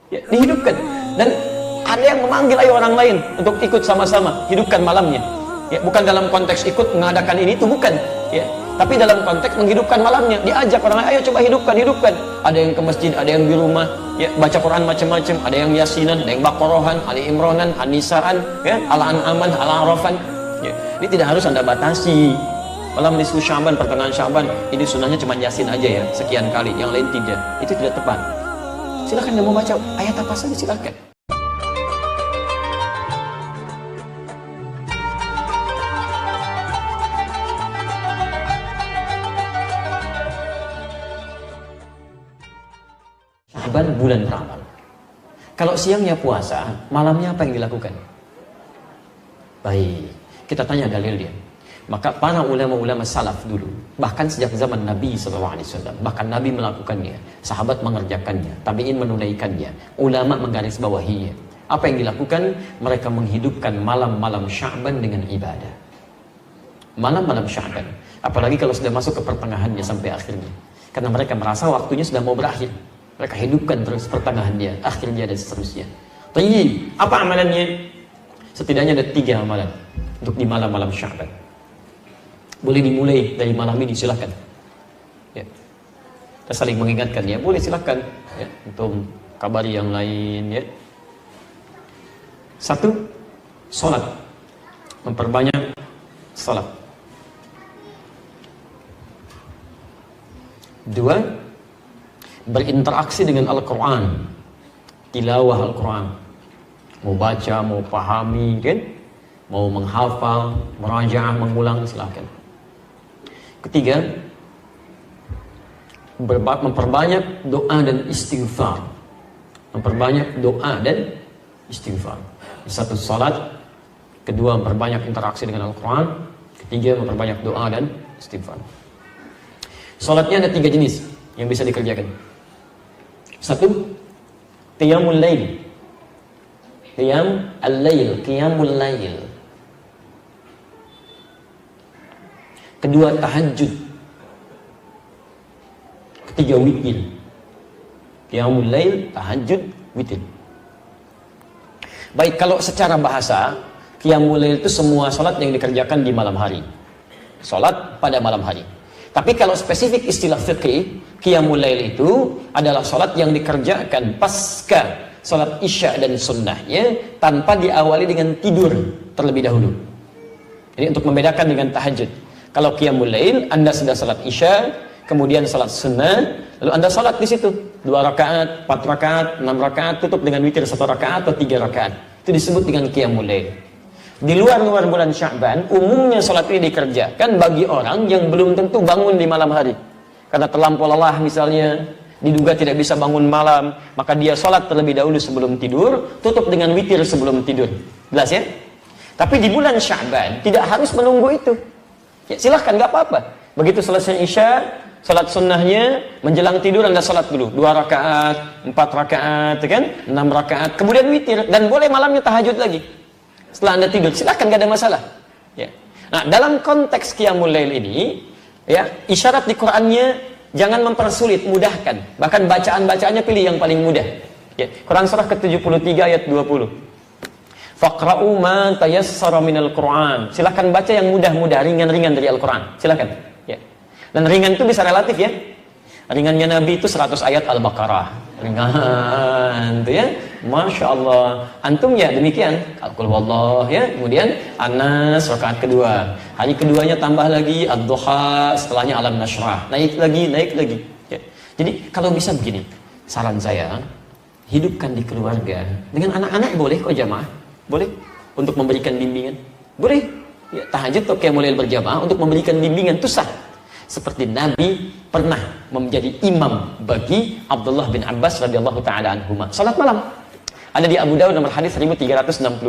Ya, dihidupkan. Dan ada yang memanggil ayo orang lain untuk ikut sama-sama hidupkan malamnya. Ya, bukan dalam konteks ikut mengadakan ini itu, bukan. Ya, tapi dalam konteks menghidupkan malamnya, diajak orang lain, ayo coba hidupkan. Ada yang ke masjid, ada yang di rumah, ya, baca Quran macam-macam, ada yang yasinan, ada yang baqarahan, ali imranan, anisaan, ya, al-an'aman, al-arafan. Ya, ini tidak harus Anda batasi. Malam nisfu Sya'ban, pertengahan Sya'ban, ini sunnahnya cuma yasin aja ya, sekian kali, yang lain tidak. Itu tidak tepat. Silakan Anda mau baca ayat apa saja, silakan. Sya'ban bulan beramal. Kalau siangnya puasa, malamnya apa yang dilakukan? Baik, kita tanya dalilnya. Maka para ulama-ulama salaf dulu, bahkan sejak zaman Nabi SAW, bahkan Nabi melakukannya, sahabat mengerjakannya, tabi'in menunaikannya, ulama menggarisbawahinya. Apa yang dilakukan? Mereka menghidupkan malam-malam Sya'ban dengan ibadah. Malam-malam Sya'ban, apalagi kalau sudah masuk ke pertengahannya sampai akhirnya, karena mereka merasa waktunya sudah mau berakhir. Mereka hidupkan terus pertengahannya, akhirnya, dan seterusnya. Tayyib, apa amalannya? Setidaknya ada 3 amalan untuk di malam-malam Sya'ban. Boleh dimulai dari malam ini, silahkan. Ya. Kita saling mengingatkan ya, boleh silahkan ya, untuk kabari yang lain ya. 1, sholat, memperbanyak sholat. 2, berinteraksi dengan Al-Quran, tilawah Al-Quran, mau baca, mau pahami kan, mau menghafal, merajaah, mengulang, silahkan. 3, memperbanyak doa dan istighfar. Memperbanyak doa dan istighfar. 1, salat. 2, memperbanyak interaksi dengan Al-Quran. 3, memperbanyak doa dan istighfar. Salatnya ada 3 jenis yang bisa dikerjakan. 1, qiyamul lail. Qiyam al-lail, qiyamul lail. 2, tahajud. 3, witir. Qiyamul lail, tahajud, witir. Baik, kalau secara bahasa, qiyamul lail itu semua salat yang dikerjakan di malam hari. Salat pada malam hari. Tapi kalau spesifik istilah fiqih, qiyamul lail itu adalah salat yang dikerjakan pasca salat isya dan sunnahnya tanpa diawali dengan tidur terlebih dahulu. Jadi untuk membedakan dengan tahajud. Kalau qiyamul lail, Anda sudah salat isya, kemudian salat sunnah, lalu Anda salat di situ 2 rakaat, 4 rakaat, 6 rakaat, tutup dengan witir 1 rakaat atau 3 rakaat. Itu disebut dengan qiyamul lail. Di luar bulan Sya'ban, umumnya salat ini dikerjakan bagi orang yang belum tentu bangun di malam hari. Karena terlampau lelah misalnya, diduga tidak bisa bangun malam, maka dia salat terlebih dahulu sebelum tidur, tutup dengan witir sebelum tidur. Jelas ya? Tapi di bulan Sya'ban tidak harus menunggu itu. Ya, silahkan, nggak apa-apa. Begitu selesai isya, salat sunnahnya, menjelang tidur Anda salat dulu 2 rakaat, 4 rakaat, kan? 6 rakaat, kemudian witir, dan boleh malamnya tahajud lagi setelah Anda tidur, silahkan, nggak ada masalah ya. Nah, dalam konteks qiyamul lail ini ya, isyarat di Qur'annya jangan mempersulit, mudahkan. Bahkan bacaan-bacaannya pilih yang paling mudah ya. Quran surah ke-73 ayat 20, faqra'u ma tayassara minal Qur'an. Silakan baca yang mudah-mudah, ringan-ringan dari Al-Qur'an. Silakan. Ya. Dan ringan itu bisa relatif ya. Ringannya Nabi itu 100 ayat Al-Baqarah. Ringan itu ya. Masya Allah. Antum ya demikian. Qul huwallah ya. Kemudian An-Nas rakaat kedua. Hari keduanya tambah lagi Ad-Duha, setelahnya Alam Nashrah. Naik lagi ya. Jadi kalau bisa begini, saran saya, hidupkan di keluarga. Dengan anak-anak boleh kok jamaah. Boleh untuk memberikan bimbingan, boleh ya, tahajud atau qiyamul lail berjamaah untuk memberikan bimbingan itu sah. Seperti Nabi pernah menjadi imam bagi Abdullah bin Abbas radhiyallahu taala anhuma salat malam. Ada di Abu Dawud nomor hadis 1365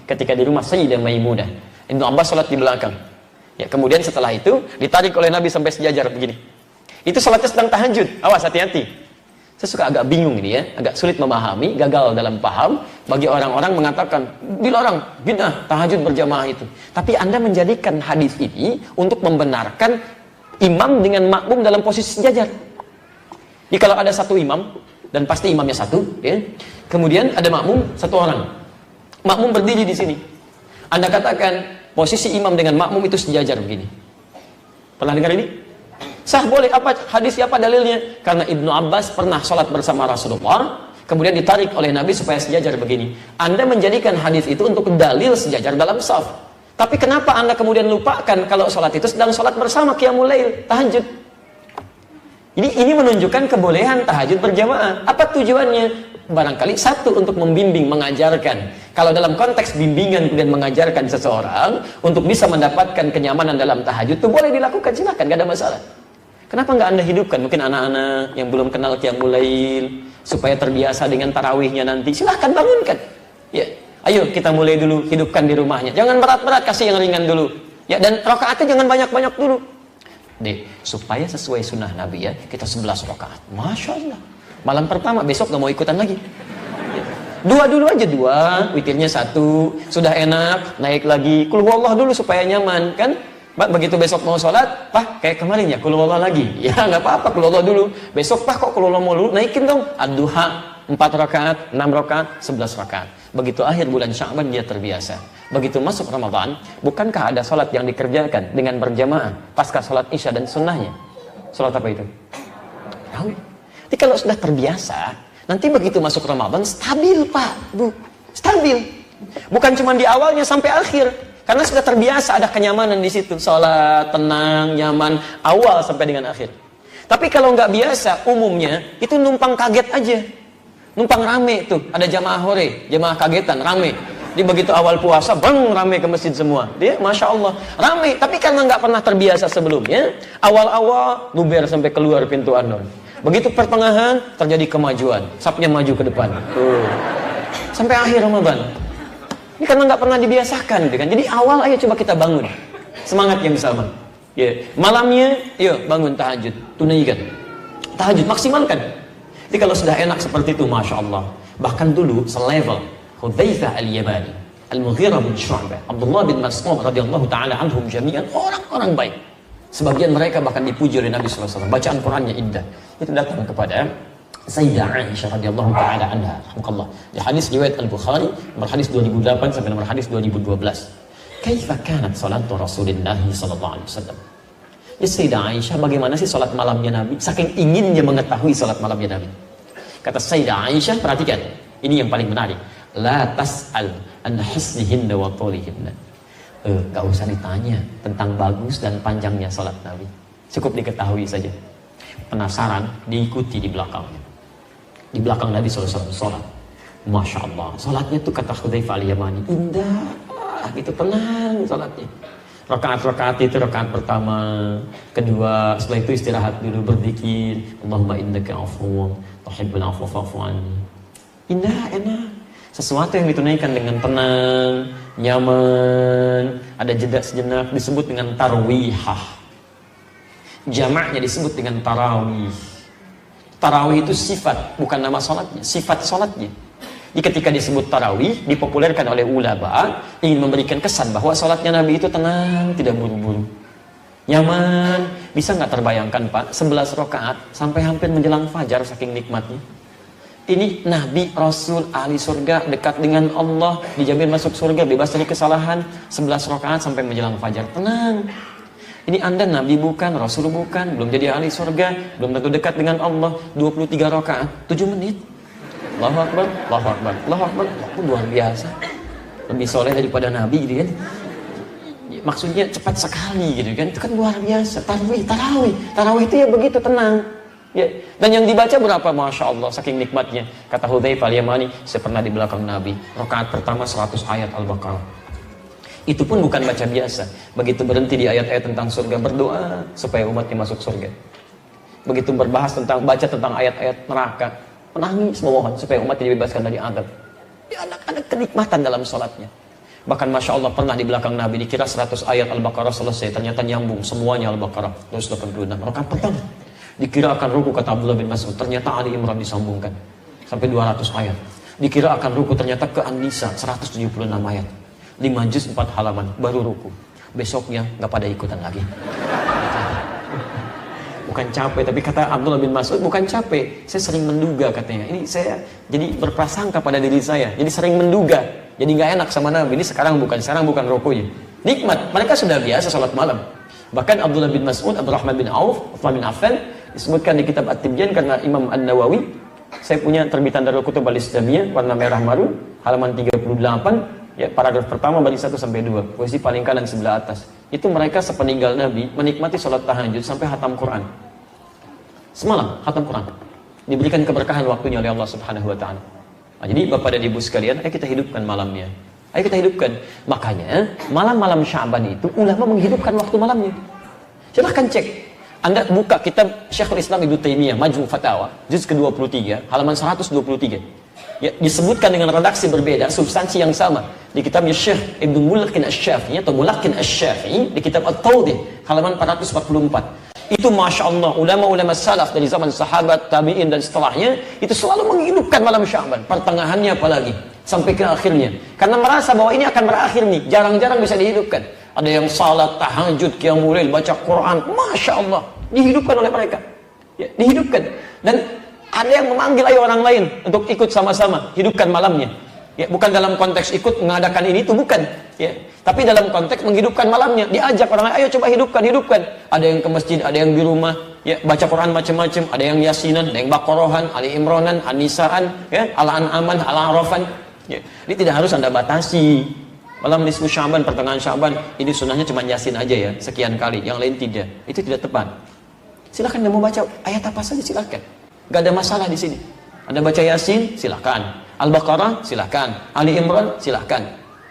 ketika di rumah Sayyidah Maimunah. Ibnu Abbas salat di belakang. Ya, kemudian setelah itu ditarik oleh Nabi sampai sejajar begini. Itu salatnya sedang tahajud. Awas, hati-hati. Saya suka agak bingung ini ya, agak sulit memahami, gagal dalam paham bagi orang-orang mengatakan dilarang bid'ah tahajud berjamaah itu. Tapi Anda menjadikan hadis ini untuk membenarkan imam dengan makmum dalam posisi sejajar. Jadi kalau ada satu imam dan pasti imamnya satu, ya, Kemudian ada makmum satu orang. Makmum berdiri di sini. Anda katakan posisi imam dengan makmum itu sejajar begini. Pernah dengar ini? Sah, boleh. Apa hadisnya, apa dalilnya? Karena Ibnu Abbas pernah sholat bersama Rasulullah, kemudian ditarik oleh Nabi supaya sejajar begini. Anda menjadikan hadis itu untuk dalil sejajar dalam shaf. Tapi kenapa Anda kemudian lupakan kalau sholat itu sedang sholat bersama qiyamul lail, tahajud? Jadi ini menunjukkan kebolehan tahajud berjamaah. Apa tujuannya? Barangkali satu, untuk membimbing, mengajarkan. Kalau dalam konteks bimbingan kemudian mengajarkan seseorang untuk bisa mendapatkan kenyamanan dalam tahajud, itu boleh dilakukan, silakan, gak ada masalah. Kenapa nggak Anda hidupkan? Mungkin anak-anak yang belum kenal qiyamul lail, supaya terbiasa dengan tarawihnya nanti, silahkan bangunkan. Ya, ayo kita mulai dulu, hidupkan di rumahnya. Jangan berat-berat, kasih yang ringan dulu. Ya, dan rakaatnya jangan banyak-banyak dulu. Supaya sesuai sunnah Nabi ya, kita 11 rakaat. Masya Allah. Malam pertama, besok nggak mau ikutan lagi. Ya. Dua dulu aja, 2, witirnya 1, sudah enak, naik lagi. Qul huwallah dulu supaya nyaman, kan? Begitu besok mau sholat, Pak, kayak kemarin ya, Qul huwallah lagi. Ya nggak apa-apa, Qul huwallah dulu. Besok Pak, kok Qul huwallah mau dulu, naikin dong. Ad-duha 4 rakaat, 6 rakaat, 11 rakaat. Begitu akhir bulan Sya'ban dia terbiasa. Begitu masuk Ramadan, bukankah ada sholat yang dikerjakan dengan berjamaah pasca sholat Isya dan sunnahnya? Sholat apa itu? Tahu? Jadi kalau sudah terbiasa, nanti begitu masuk Ramadan stabil Pak, Bu, stabil. Bukan cuma di awalnya sampai akhir, karena sudah terbiasa, ada kenyamanan di situ. Sholat tenang, nyaman, awal sampai dengan akhir. Tapi kalau nggak biasa, umumnya itu numpang kaget aja. Numpang rame tuh, ada jamaah hore, jamaah kagetan, rame. Di begitu awal puasa, bang, rame ke masjid semua. Dia, Masya Allah, rame. Tapi karena nggak pernah terbiasa sebelumnya, awal-awal luber sampai keluar pintu anon. Begitu pertengahan, terjadi kemajuan. Sapnya maju ke depan. Sampai akhir Ramadan. Ini karena nggak pernah dibiasakan, gitu kan. Jadi awal, ayo coba kita bangun. Semangat yang sama. Ya. Malamnya, yuk bangun tahajud. Tunaikan. Tahajud, maksimalkan. Jadi kalau sudah enak seperti itu, Masya Allah. Bahkan dulu selevel Hudzaifah al-Yamani, Al-Mughirah bin Syu'bah, Abdullah bin Mas'ud radhiyallahu taala anhum jami'an, orang-orang baik. Sebagian mereka bahkan dipuji oleh Nabi sallallahu alaihi wasallam. Bacaan Qur'annya indah. Itu datang kepada Sayyidah Aisyah radhiyallahu taala anha, rahimahullah. Di hadis riwayat Al-Bukhari, nomor hadis 2008 sampai nomor hadis 2012. Kaifa kanat salatu Rasulillah sallallahu alaihi wasallam? Ya Sayyidah Aisyah, bagaimana sih salat malamnya Nabi? Saking inginnya mengetahui salat malamnya Nabi. Kata Sayyidah Aisyah, perhatikan, ini yang paling menarik. La tas'al an husnihinna wa tulihinna. Gak usah ditanya tentang bagus dan panjangnya salat Nabi. Cukup diketahui saja. Penasaran, diikuti di belakangnya. Di belakang Nabi SAW salat. Masya Allah, salatnya tuh kata Hudzaifah al-Yamani, indah, gitu, tenang salatnya. Rakaat-rakaat itu rakaat pertama, kedua, setelah itu istirahat dulu, berzikir, Allahumma innaka afuwwun tuhibbul afwa fa'fu anni. Indah, enak. Sesuatu yang ditunaikan dengan tenang, nyaman, ada jeda sejenak, disebut dengan tarwihah. Jamaknya disebut dengan tarawih. Tarawih itu sifat, bukan nama sholatnya, sifat sholatnya. Jadi ketika disebut tarawih, dipopulerkan oleh ulama, ingin memberikan kesan bahwa sholatnya Nabi itu tenang, tidak buru-buru, nyaman. Bisa nggak terbayangkan Pak, 11 rakaat sampai hampir menjelang fajar saking nikmatnya. Ini Nabi, Rasul, ahli surga, dekat dengan Allah, dijamin masuk surga, bebas dari kesalahan, 11 rakaat sampai menjelang fajar, tenang. Ini Anda Nabi bukan, Rasul bukan, belum jadi ahli surga, belum tentu dekat dengan Allah, 23 rakaat, 7 menit. Allahu Akbar, Allahu Akbar, Allahu Akbar, itu luar biasa. Lebih soleh daripada Nabi gitu kan. Maksudnya cepat sekali gitu kan, itu kan luar biasa. Tarawih itu ya begitu tenang. Ya. Dan yang dibaca berapa? Masya Allah, saking nikmatnya. Kata Hudzaifah al-Yamani, saya pernah di belakang Nabi, rakaat pertama 100 ayat Al-Baqarah. Itu pun bukan baca biasa. Begitu berhenti di ayat-ayat tentang surga, berdoa supaya umatnya masuk surga. Begitu berbahas tentang, baca tentang ayat-ayat neraka, menangis memohon supaya umatnya dibebaskan dari azab. Ya, ada kenikmatan dalam sholatnya. Bahkan Masya Allah pernah di belakang Nabi, dikira 100 ayat Al-Baqarah selesai, ternyata nyambung semuanya Al-Baqarah 286 rakaat pertama. Dikira akan ruku, kata Abdullah bin Mas'ud, ternyata Ali Imran disambungkan sampai 200 ayat. Dikira akan ruku, ternyata ke An-Nisa 176 ayat, 5 juz 4 halaman baru ruku. Besoknya nggak pada ikutan lagi. bukan capek. Tapi kata Abdullah bin Mas'ud, bukan capek, saya sering menduga katanya. Ini saya jadi berprasangka pada diri saya, jadi sering menduga, jadi nggak enak sama Nabi. Ini sekarang bukan rokoknya. Nikmat, mereka sudah biasa sholat malam. Bahkan Abdullah bin Mas'ud, Abdurrahman bin Auf, Uthman bin Affan disebutkan di kitab At-Tibyan karena Imam An-Nawawi. Saya punya terbitan Darul Kutub Al-Islamiyah warna merah marun, halaman 38. Ya, paragraf pertama bagi 1 sampai 2, posisi paling kanan sebelah atas. Itu mereka sepeninggal Nabi menikmati sholat tahajud sampai khatam Quran. Semalam khatam Quran. Diberikan keberkahan waktunya oleh Allah Subhanahu wa taala. Nah, jadi Bapak dan Ibu sekalian, ayo kita hidupkan malamnya. Ayo kita hidupkan. Makanya malam-malam Sya'ban itu ulama menghidupkan waktu malamnya. Silahkan cek. Anda buka kitab Syekhul Islam Ibnu Taimiyah Majmu' Fatawa, juz ke-23, halaman 123. Ya, disebutkan dengan redaksi berbeda, substansi yang sama di kitabnya Syekh Ibnu Mulakin Asy-Syafi'i atau Mulakin Asy-Syafi'i di kitab At-Tawdih halaman 444. Itu Masya Allah, ulama-ulama salaf dari zaman sahabat, tabi'in dan setelahnya itu selalu menghidupkan malam Sya'ban, pertengahannya apalagi sampai ke akhirnya, karena merasa bahwa ini akan berakhir nih, jarang-jarang bisa dihidupkan. Ada yang salat tahajud, qiyamul lail, baca Quran, Masya Allah, dihidupkan oleh mereka, ya, dihidupkan. Dan ada yang memanggil ayo orang lain untuk ikut sama-sama hidupkan malamnya. Ya, bukan dalam konteks ikut mengadakan ini itu, bukan. Ya, tapi dalam konteks menghidupkan malamnya. Diajak orang lain, ayo coba hidupkan. Ada yang ke masjid, ada yang di rumah, ya, baca Quran macam-macam. Ada yang Yasinan, ada yang Baqarahan, Ali Imranan, An-Nisaan, ya, Al-An'aman, Al-A'rafan. Ya, ini tidak harus Anda batasi. Malam nisfu Sya'ban, pertengahan Sya'ban, ini sunnahnya cuma Yasin aja ya, sekian kali. Yang lain tidak. Itu tidak tepat. Silakan Anda mau baca ayat apa saja silakan. Gak ada masalah di sini. Anda baca Yasin, silahkan. Al-Baqarah, silahkan. Ali Imran, silahkan.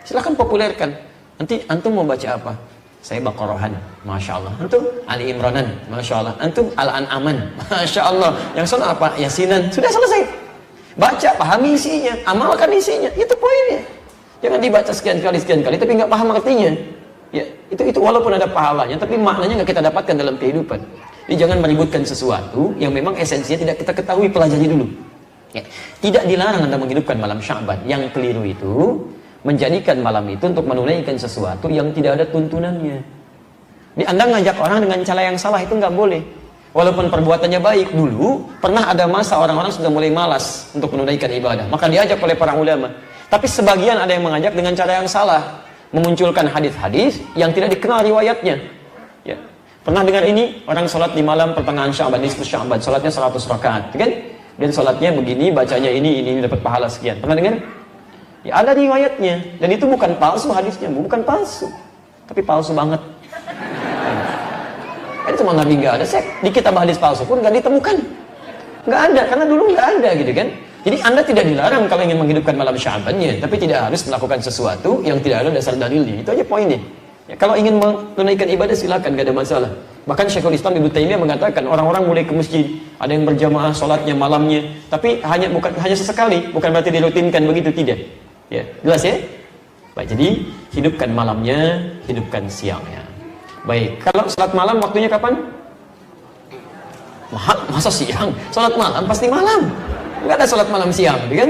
Silahkan populerkan. Nanti antum mau baca apa? Saya Baqarahan, Masya Allah. Antum Ali Imranan, Masya Allah. Antum Al-An'aman, Masya Allah. Yang soal apa? Yasinan. Sudah selesai. Baca, pahami isinya, amalkan isinya. Itu poinnya. Jangan dibaca sekian kali, tapi nggak paham artinya. Ya, itu walaupun ada pahalanya, tapi maknanya nggak kita dapatkan dalam kehidupan. Jadi jangan meributkan sesuatu yang memang esensinya tidak kita ketahui, pelajari dulu. Ya. Tidak dilarang Anda menghidupkan malam Sya'ban. Yang keliru itu menjadikan malam itu untuk menunaikan sesuatu yang tidak ada tuntunannya. Di Anda ngajak orang dengan cara yang salah itu nggak boleh. Walaupun perbuatannya baik, dulu pernah ada masa orang-orang sudah mulai malas untuk menunaikan ibadah. Maka diajak oleh para ulama. Tapi sebagian ada yang mengajak dengan cara yang salah, memunculkan hadis-hadis yang tidak dikenal riwayatnya. Ya. Pernah dengar ini, orang sholat di malam pertengahan Sya'ban, nisfu Sya'ban, sholatnya 100 rakaat, kan? Dan sholatnya begini, bacanya ini dapat pahala sekian. Pernah dengar? Ya, ada riwayatnya, dan itu bukan palsu hadisnya, bukan palsu, tapi palsu banget. Itu cuma Nabi nggak ada, di kitab hadis palsu pun nggak ditemukan, nggak ada, karena dulu nggak ada, gitu kan? Jadi Anda tidak dilarang kalau ingin menghidupkan malam Sya'bannya, tapi tidak harus melakukan sesuatu yang tidak ada dasar dalilnya. Itu aja poinnya. Ya, kalau ingin menunaikan ibadah silakan, gak ada masalah. Bahkan Syekhul Islam Ibnu Taimiyah mengatakan orang-orang mulai ke masjid, ada yang berjamaah sholatnya malamnya, tapi bukan hanya sesekali, bukan berarti dirutinkan begitu, tidak. Ya, jelas ya? Baik, jadi hidupkan malamnya, hidupkan siangnya. Baik, kalau sholat malam waktunya kapan? Masa siang? Sholat malam pasti malam. Nggak ada sholat malam siang, kan?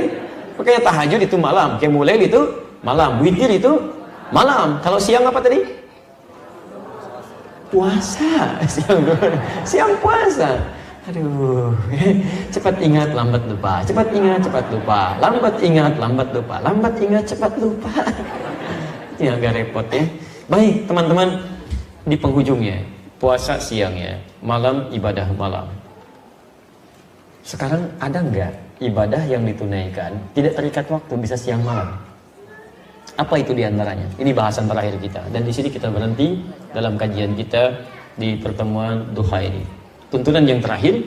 Makanya tahajud itu malam, qiyamul lail itu malam, witir itu malam. Kalau siang apa tadi? Puasa. Siang puasa. Aduh, cepat ingat, lambat lupa. Cepat ingat, cepat lupa. Lambat ingat, lambat lupa. Lambat ingat, cepat lupa. Ini agak repot ya. Baik, teman-teman, di penghujungnya, puasa siangnya, malam ibadah malam. Sekarang ada nggak ibadah yang ditunaikan tidak terikat waktu, bisa siang malam? Apa itu diantaranya? Ini bahasan terakhir kita, dan di sini kita berhenti dalam kajian kita di pertemuan duha ini. Tuntunan yang terakhir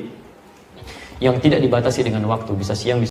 yang tidak dibatasi dengan waktu, bisa siang, bisa